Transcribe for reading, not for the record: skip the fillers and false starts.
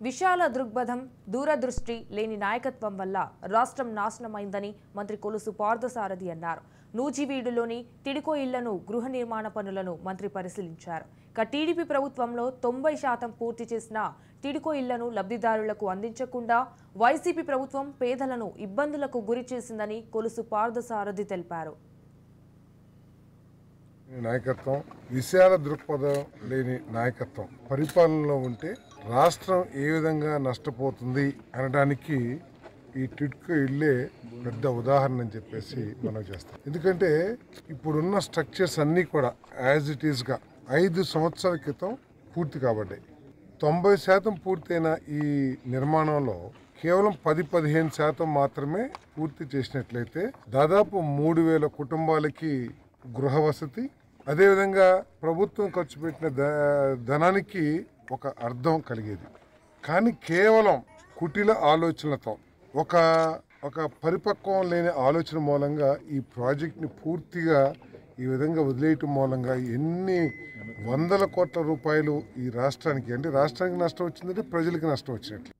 విశాల దృక్పథం దూరదృష్టి లేని నాయకత్వం వల్ల రాష్ట్రం నాశనమైందని మంత్రి కొలుసు పార్థసారథి అన్నారు. నూజివీడులోని టిడ్కో ఇళ్లను గృహ నిర్మాణ పనులను మంత్రి పరిశీలించారు. టీడీపీ ప్రభుత్వంలో 90% పూర్తి చేసిన టిడ్కో ఇళ్లను లబ్ధిదారులకు అందించకుండా వైసీపీ ప్రభుత్వం పేదలను ఇబ్బందులకు గురి చేసిందని కొలుసు పార్థసారథి తెలిపారు. నాయకత్వం విశాల దృక్పథం లేని నాయకత్వం పరిపాలనలో ఉంటే రాష్ట్రం ఏ విధంగా నష్టపోతుంది అనడానికి ఈ టిడ్కో ఇల్లే పెద్ద ఉదాహరణ అని చెప్పేసి మనం చేస్తాం. ఎందుకంటే ఇప్పుడున్న స్ట్రక్చర్స్ అన్నీ కూడా యాజ్ ఇట్ ఈస్గా 5 సంవత్సరాల క్రితం పూర్తి కాబడ్డాయి. 90% పూర్తయిన ఈ నిర్మాణంలో కేవలం 10-15% మాత్రమే పూర్తి చేసినట్లయితే దాదాపు 3000 కుటుంబాలకి గృహ వసతి, అదేవిధంగా ప్రభుత్వం ఖర్చు పెట్టిన ధనానికి ఒక అర్థం కలిగేది. కానీ కేవలం కుటిల ఆలోచనలతో ఒక పరిపక్వం లేని ఆలోచన మూలంగా ఈ ప్రాజెక్ట్ని పూర్తిగా ఈ విధంగా వదిలేయటం మూలంగా ఎన్ని వందల కోట్ల రూపాయలు ఈ రాష్ట్రానికి, అంటే రాష్ట్రానికి నష్టం వచ్చిందంటే ప్రజలకి నష్టం వచ్చినట్లు.